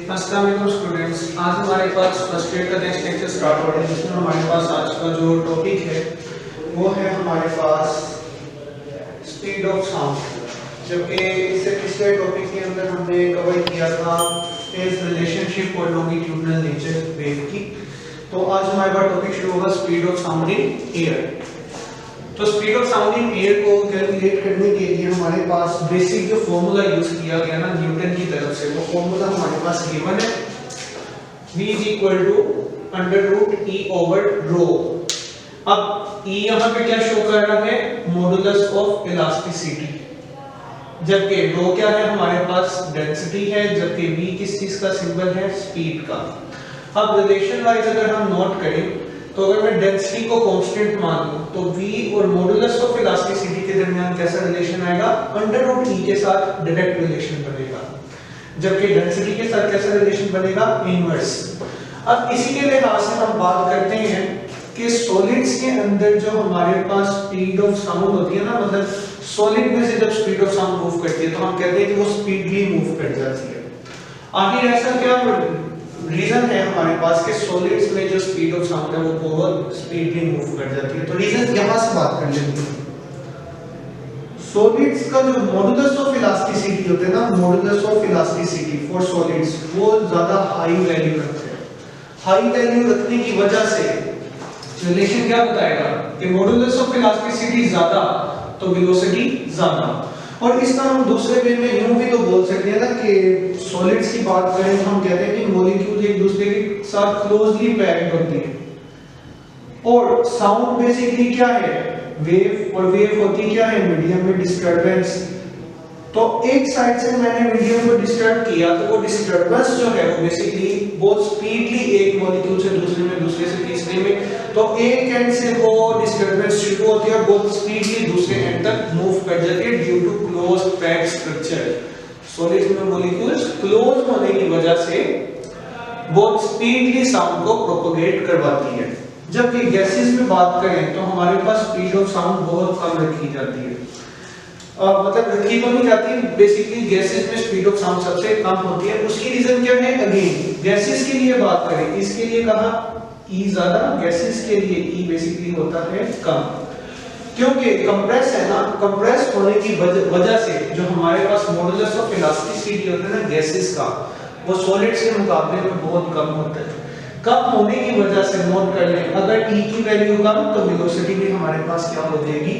अस्सलाम वालेकुम स्टूडेंट्स, आज हमारे पास फर्स्ट ईयर का नेक्स्ट लेक्चर स्टार्ट हो रहा है जिसमें हमारे पास आज का जो टॉपिक है वो है हमारे पास स्पीड ऑफ साउंड। जबकि इससे पिछले टॉपिक के अंदर हमने कवर किया था फेज रिलेशनशिप और लॉन्गिट्यूडिनल नेचर वेव की। तो आज हमारे पास टॉपिक शुरू होगा speed of sound in air. तो speed of sound in air को कैलकुलेट करने के लिए हमारे पास बेसिक जो फॉर्मूला यूज किया गया ना न्यूटन की तरफ से, वो फॉर्मूला हमारे पास गिवन है v √e/ρ। अब e यहाँ पे क्या शो कर रहा है? मॉडुलस ऑफ इलास्टिसिटी, जबकि ρ क्या है? हमारे पास डेंसिटी है, जबकि v किस चीज का सिंबल है? स्पीड का। अब रिलेशन वाइज अगर हम नोट करें तो अगर मैं डेंसिटी को कांस्टेंट मान लूं तो v और मॉडुलस ऑफ इलास्टिसिटी के दरमियान कैसा रिलेशन आएगा? √e के साथ डायरेक्ट रिलेशन बनेगा, जबकि डेंसिटी के साथ कैसा रिलेशन बनेगा? इनवर्स। अब इसी के लिहाज से हम बात करते हैं कि सॉलिड्स के अंदर जो हमारे पास स्पीड ऑफ साउंड होती है ना, मतलब सॉलिड में से जब स्पीड ऑफ साउंड मूव करती है तो हम कहते हैं कि वो स्पीडली मूव कर जाती है। आखिर ऐसा क्या रीजन है हमारे पास कि सॉलिड्स में जो स्पीड ऑफ साउंड है वो बहुत स्पीडली मूव कर जाती है? तो रीजन यहां से बात कर लेते हैं। सॉलिड्स का जो मॉडुलस ऑफ इलास्टिसिटी होता है ना, modulus of elasticity for solids वो ज्यादा हाई वैल्यू रखते हैं। हाई वैल्यू रखने की वजह से रिलेशन क्या बताएगा कि मॉडुलस ऑफ इलास्टिसिटी ज्यादा तो वेलोसिटी ज्यादा। और इसका हम दूसरे वे में यूं भी तो बोल सकते हैं ना कि सॉलिड्स की बात करें तो हम कहते हैं कि मॉलिक्यूल्स एक दूसरे के साथ क्लोजली पैक्ड होते हैं। और साउंड बेसिकली क्या है? वेव, और वेव होती क्या है? मीडियम में डिस्टरबेंस। तो एक साइड से मैंने मीडियम को डिस्टर्ब किया तो वो डिस्टरबेंस जो है वो बेसिकली बहुत स्पीडली एक मॉलिक्यूल से दूसरे में, दूसरे से तीसरे में, तो एक एंड से वो डिस्टरबेंस शुरू होती है और बहुत स्पीडली दूसरे एंड तक मूव कर जाती है due to close packed structure. Solids में मॉलिक्यूल्स क्लोज होने की वजह से बहुत स्पीडली साउंड को प्रोपेगेट करवाती है। जबकि गैसेस में बात करें तो हमारे पास स्पीड ऑफ साउंड बहुत कम रखी जाती है। मतलब रखी तो नहीं जाती, बेसिकली गैसेस में स्पीड ऑफ साउंड सबसे कम होती है। उसकी रीजन क्या है? अगेन गैसेस के लिए बात करें, इसके लिए कहा E ज्यादा, गैसेस के लिए E बेसिकली होता है कम, क्योंकि कंप्रेस है ना, कंप्रेस होने की वजह से जो हमारे पास मॉडुलस ऑफ इलास्टिसिटी होता है ना गैसेस का, वो सॉलिड्स के मुकाबले में बहुत कम होता है। कम होने की वजह से नोट कर लें, अगर E की वैल्यू कम तो वेलोसिटी भी हमारे पास क्या हो जाएगी?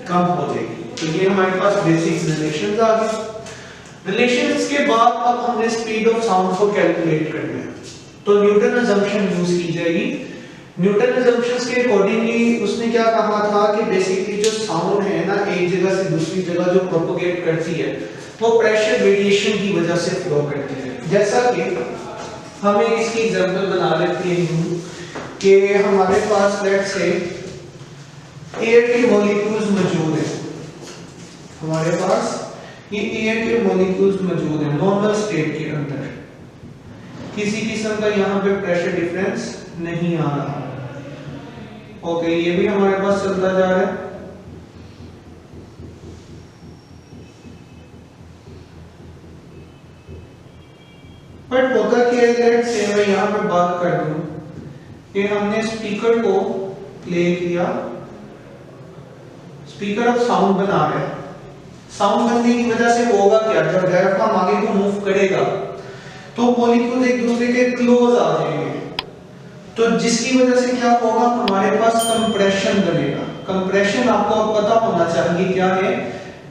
कम हो जाएगी। तो ये हमारे पास बेसिक रिलेशंस आ गए। रिलेशंस के बाद अब हमने स्पीड ऑफ साउंड को कैलकुलेट करना है, तो न्यूटन असम्पशन यूज की जाएगी। न्यूटन असम्पशंस के अकॉर्डिंगली उसने क्या कहा था कि बेसिकली जो साउंड है ना एक जगह से दूसरी जगह जो प्रोपेगेट करती है वो प्रेशर वेरिएशन की वजह से फ्लो करती है। जैसा कि हमें इसकी एग्जांपल बना लेते हैं कि हमारे पास लेट्स से एयर के मॉलिक्यूल्स मौजूद हैं, हमारे पास ये एयर के मॉलिक्यूल्स मौजूद हैं नॉर्मल स्टेट के अंदर, किसी किस्म का यहाँ पे प्रेशर डिफरेंस नहीं आ रहा। ओके, ये भी हमारे पास चलता जा रहा है। बट होता क्या है, लेट्स से मैं यहाँ पे बात कर दूं कि हमने स्पीकर को प्ले किया, स्पीकर अब साउंड बना रहा है। साउंड बनने की वजह से होगा क्या? जब डायफ्राम आगे को मूव करेगा तो मॉलिक्यूल एक दूसरे के क्लोज आ जाएंगे, तो जिसकी वजह से क्या होगा? हमारे पास कंप्रेशन बनेगा। कंप्रेशन आपको पता होना चाहिए क्या है?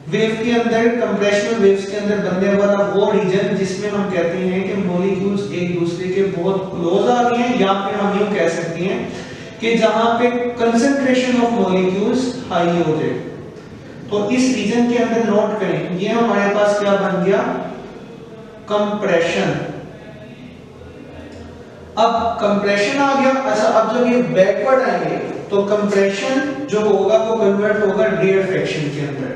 वेव के अंदर, कंप्रेशनल वेव्स के अंदर बनने वाला वो रीजन जिसमें हम कहते हैं कि मॉलिक्यूल्स एक दूसरे के बहुत क्लोज आ रही हैं, या फिर हम यूं कह सकते हैं कि जहां पे कंसंट्रेशन ऑफ मॉलिक्यूल्स हाई हो जाए। तो इस रीजन के अंदर नोट करें, ये हमारे पास क्या बन गया? कंप्रेशन। अब कंप्रेशन आ गया। अच्छा, अब जब ये बैकवर्ड आएंगे तो कंप्रेशन जो होगा वो कन्वर्ट होगा रेयरफेक्शन के अंदर।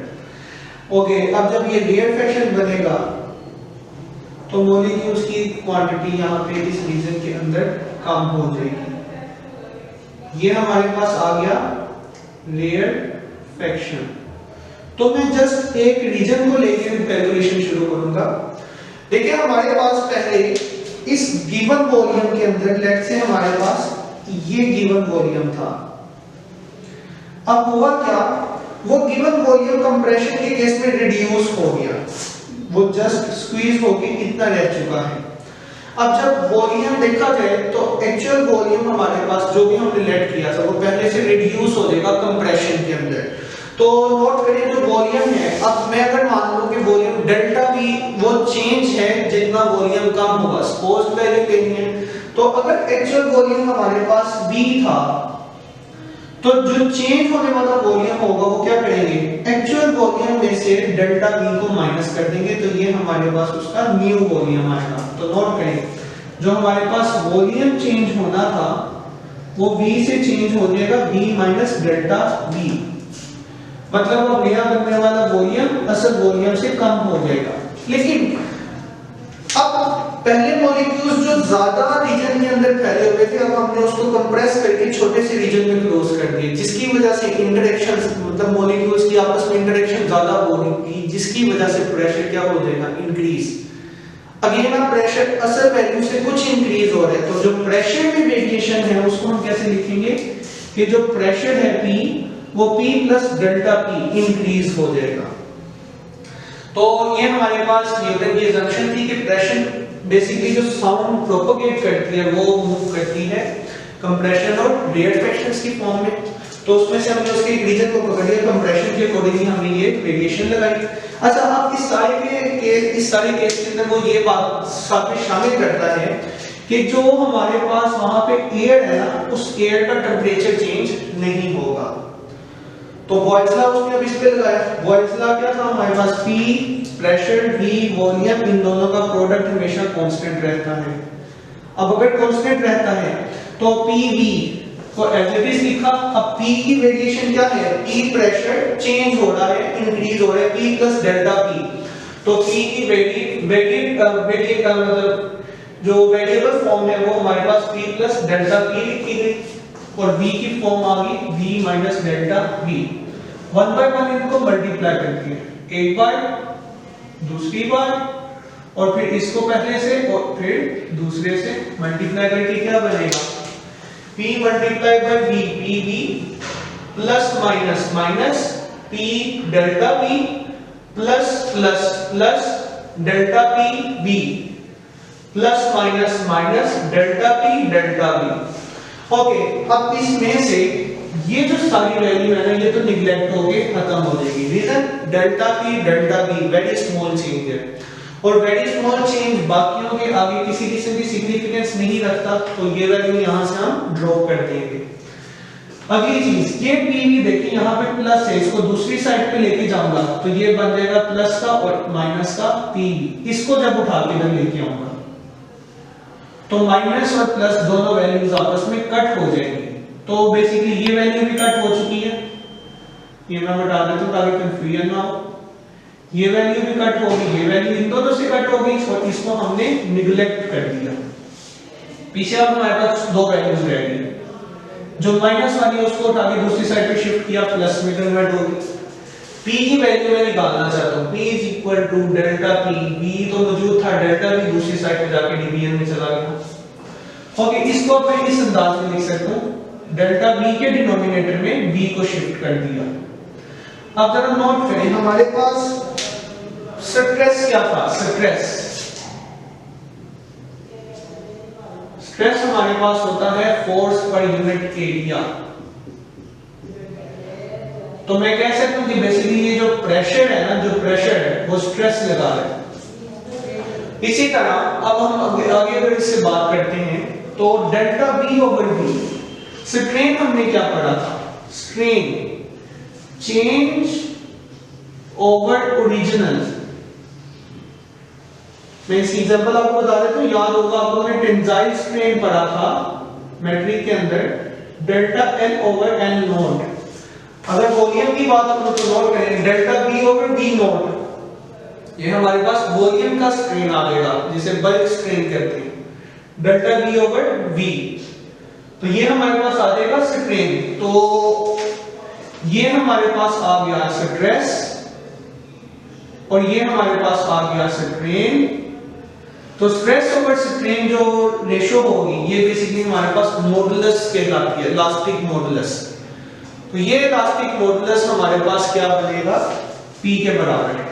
ओके, अब जब ये रेयरफेक्शन बनेगा तो मॉलिक्यूल्स की क्वांटिटी यहाँ पे इस रीजन के अंदर कम हो जाएगी। ये हमारे पास आ गया रेयरफेक्शन। तो मैं जस्ट एक रीजन को लेकर कैलकुलेशन शुरू करूंगा। देखिए हमारे पास पहले इस गिवन वॉल्यूम के अंदर लेट से हमारे पास ये गिवन वॉल्यूम था। अब हुआ क्या, वो गिवन वॉल्यूम कंप्रेशन के केस में रिड्यूस हो गया, वो जस्ट स्क्वीज होके इतना रह चुका है। अब जब वॉल्यूम देखा जाए तो एक्चुअल वॉल्यूम हमारे पास जो भी हमने लेट किया था वो पहले से रिड्यूस हो जाएगा कंप्रेशन के अंदर। तो नोट करिए जो वॉल्यूम है, अब मैं अगर मान लूं कि वॉल्यूम डेल्टा वी वो चेंज है जितना वॉल्यूम कम होगा, सपोज वैल्यू लेनी है, तो अगर एक्चुअल वॉल्यूम हमारे पास v था तो जो चेंज होने वाला वॉल्यूम होगा वो क्या करेंगे, एक्चुअल वॉल्यूम में से डेल्टा v को माइनस कर देंगे, तो ये हमारे पास उसका न्यू वॉल्यूम आएगा। तो नोट करें जो हमारे पास वॉल्यूम चेंज होना था वो v से चेंज हो जाएगा v माइनस डेल्टा v, मतलब अब नया बनने वाला वॉल्यूम असल वॉल्यूम से कम हो जाएगा। लेकिन अब पहले मॉलिक्यूल्स जो ज्यादा रीजन के अंदर फैले हुए थे, अब हमने उसको कंप्रेस करके छोटे से रीजन में क्लोज कर दिए, जिसकी वजह से इंटरेक्शंस मतलब मॉलिक्यूल्स की आपस में इंटरेक्शन ज्यादा होगी, जिसकी वजह से प्रेशर क्या हो जाएगा, इंक्रीज। अगेन अब प्रेशर असल वैल्यू से कुछ इंक्रीज हो रहा है, तो जो प्रेशर में वेरिएशन है उसको हम कैसे लिखेंगे कि जो प्रेशर है P वो P plus delta P increase हो जाएगा। तो ये हमारे पास न्यूटन की असम्पशन थी कि प्रेशर बेसिकली जो साउंड प्रोपोगेट करती है वो मूव करती है कंप्रेशन और रेयरफेक्शंस की फॉर्म में। तो उसमें से हमने उसके रीजन को पकड़ लिया, कंप्रेशन के अकॉर्डिंगली हमने ये वेरिएशन लगाई। अच्छा, अब इस सारे केस के अंदर वो ये बात साथ में शामिल करता है कि जो हमारे पास वहां पे एयर है ना, उस एयर का टेंपरेचर चेंज नहीं होगा। तो बॉयल्स लॉ उसने अब इस पे लगाया। बॉयल्स लॉ क्या था हमारे पास, P प्रेशर, V वॉल्यूम, इन दोनों का प्रोडक्ट हमेशा कांस्टेंट रहता है। अब अगर कांस्टेंट रहता है तो PV को एज इट इज लिखा। अब P की वेरिएशन क्या है, P प्रेशर चेंज हो रहा है, इंक्रीज हो रहा है, P प्लस डेल्टा P। तो P की मतलब जो वेरिएबल फॉर्म है वो हमारे पास P प्लस डेल्टा P लिखी गई और V की फॉर्म आ गई V minus delta V। 1 by 1 इनको मल्टीप्लाई करती है, एक बार, दूसरी बार, और फिर इसको पहले से और फिर दूसरे से मल्टीप्लाई करके क्या बनेगा, P multiply by V, PV plus minus minus P delta V plus plus plus delta P V plus minus minus delta P delta V। Okay, अब इसमें से ये जो सारी वैल्यू है ना, ये तो निगलेक्ट होके खत्म हो जाएगी। Reason delta P delta V very small change है, और वेरी स्मॉल चेंज बाकियों के आगे किसी किस्म की सिग्निफिकेंस नहीं रखता, तो ये वैल्यू यहां से हम ड्रॉ कर देंगे। अगली चीज, ये PV देखिए यहाँ पे प्लस है, इसको दूसरी साइड पे लेके जाऊंगा तो ये बन जाएगा प्लस का और माइनस का PV। इसको जब उठा के इधर लेके आऊंगा तो माइनस और प्लस दोनों वैल्यूज आपस में कट हो जाएंगी। तो बेसिकली ये वैल्यू भी कट हो चुकी है, ये मैं बता देता हूं ताकि कंफ्यूजन ना हो। ये वैल्यू भी कट होगी, ये वैल्यू इन दोनों से कट होगी, और इसको हमने निगलेक्ट कर दिया। पीछे अब हमारे पास दो वैल्यूज रह गई, जो माइनस वाली है उसको उठा के दूसरी साइड पे शिफ्ट किया, प्लस में कन्वर्ट होगी। P की वैल्यू मैं निकालना चाहता हूं, P is equal to delta P, V तो मौजूद था, डेल्टा भी दूसरी साइड पे जाके डिवीजन में चला गया। ओके, इसको मैं इस अंदाज में लिख सकता हूं, डेल्टा V के डिनोमिनेटर में V को शिफ्ट कर दिया। अब जरा नोट करें, हमारे पास स्ट्रेस क्या था, स्ट्रेस हमारे पास होता है फोर्स पर यूनिट एरिया। तो मैं कह सकता हूं कि बेसिकली ये जो प्रेशर है ना, जो प्रेशर है वो स्ट्रेस लगा रहा है। इसी तरह अब हम आगे अगर इससे बात करते हैं तो delta V over V, strain हमने क्या पढ़ा था, स्ट्रेन चेंज ओवर ओरिजिनल। मैं इस एग्जांपल आपको बता देता हूं, याद होगा आप लोगों ने टेंसाइल स्ट्रेन पढ़ा था मैट्रिक के अंदर, delta L over L not. अगर वॉल्यूम की बात करो तो नोट करें delta V over V not, ये हमारे पास वॉल्यूम का स्ट्रेन आ जाएगा जिसे बल्क स्ट्रेन कहते हैं, डेल्टा V ओवर V। तो ये हमारे पास आ जाएगा स्ट्रेन। तो ये हमारे पास आ गया स्ट्रेस और ये हमारे पास आ गया स्ट्रेन। तो स्ट्रेस ओवर स्ट्रेन जो रेशो होगी ये बेसिकली हमारे पास मॉडुलस कहलाती है, इलास्टिक मॉडुलस। तो ये इलास्टिक मॉडुलस हमारे पास क्या बनेगा, P के बराबर है।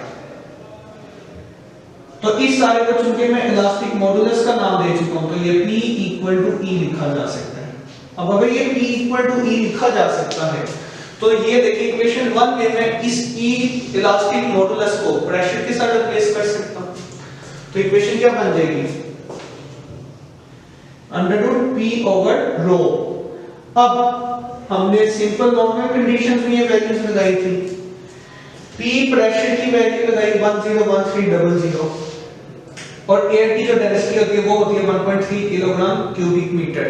तो इस सारे को चूंकि मैं इलास्टिक मॉडुलस का नाम दे चुका हूं, तो ये P इक्वल टू E लिखा जा सकता है। अब अगर ये P इक्वल टू E लिखा जा सकता है तो ये देखिए इक्वेशन 1 में मैं इस E इलास्टिक मॉडुलस को प्रेशर के साथ रिप्लेस कर सकता हूं। तो इक्वेशन क्या बन जाएगी, अंडररूट P ओवर रो। अब हमने सिंपल नॉर्मल कंडीशंस में ये वैल्यूज लगाई थी। P प्रेशर की वैल्यू लगाई 101300 और एयर की जो डेंसिटी होती है वो होती है 1.3 किलोग्राम क्यूबिक मीटर।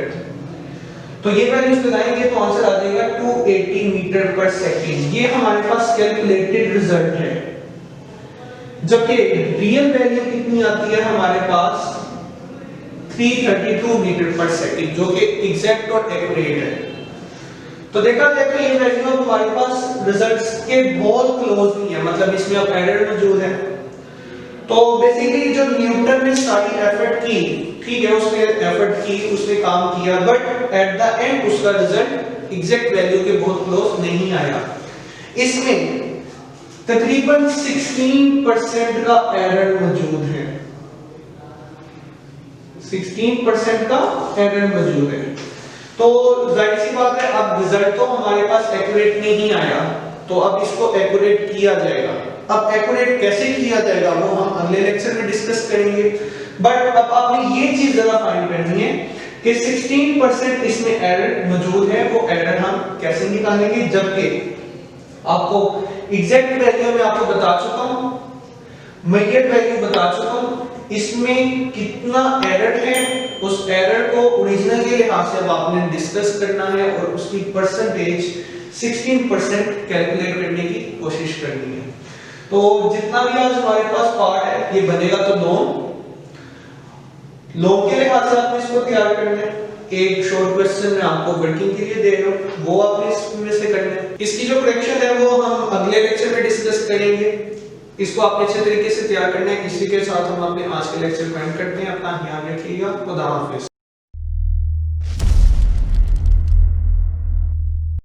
तो ये वैल्यूज लगाएंगे तो आंसर आ जाएगा 280 मीटर पर सेकंड। ये हमारे पास कैलकुलेटेड रिजल्ट है। जबकि रियल वैल्यू कितनी आती है हमारे पास 332 मीटर पर सेकंड, जो कि एग्जैक्ट और एक्यूरेट है। तो देखा जाए तो ये वैल्यू अब हमारे पास रिजल्ट्स के बहुत क्लोज नहीं है, मतलब इसमें अब एरर मौजूद है। तो बेसिकली जो न्यूटन ने सारी एफर्ट की, ठीक है, उसने एफर्ट की, उसने काम किया, बट एट द एंड उसका रिजल्ट एग्जैक्ट वैल्यू के बहुत क्लोज नहीं आया। इसमें तकरीबन 16% का एरर मौजूद है, 16% का एरर मौजूद है। तो जाहिर सी बात है अब रिजल्ट तो हमारे पास एक्यूरेट नहीं आया, तो अब इसको एक्यूरेट किया जाएगा। अब एक्यूरेट कैसे किया जाएगा वो हम अगले लेक्चर में डिस्कस करेंगे। बट अब आपने ये चीज जरा फाइंड करनी है कि 16% इसमें एरर मौजूद है, वो एरर हम कैसे निकालेंगे, जबकि आपको एग्जैक्ट वैल्यू मैं आपको बता चुका हूं, मेजर्ड वैल्यू बता चुका हूं, इसमें कितना एरर है उस एरर को ओरिजिनल के लिहाज से अब आपने डिस्कस करना है और उसकी परसेंटेज 16% कैलकुलेट करने की कोशिश करनी है। तो जितना भी आज हमारे पास पार्ट है ये बनेगा तो लॉन्ग के लिहाज से आपने इसको तैयार करना है। एक शॉर्ट क्वेश्चन मैं आपको वर्किंग के लिए दे रहा हूं, वो आपने इसमें से करना है। इसकी जो करेक्शन है वो हम अगले लेक्चर में डिस्कस करेंगे। इसको आपने अच्छे तरीके से तैयार करना है। इसी के साथ हम अपने आज के लेक्चर को एंड करते हैं। अपना ध्यान रखिएगा। खुदा हाफिज।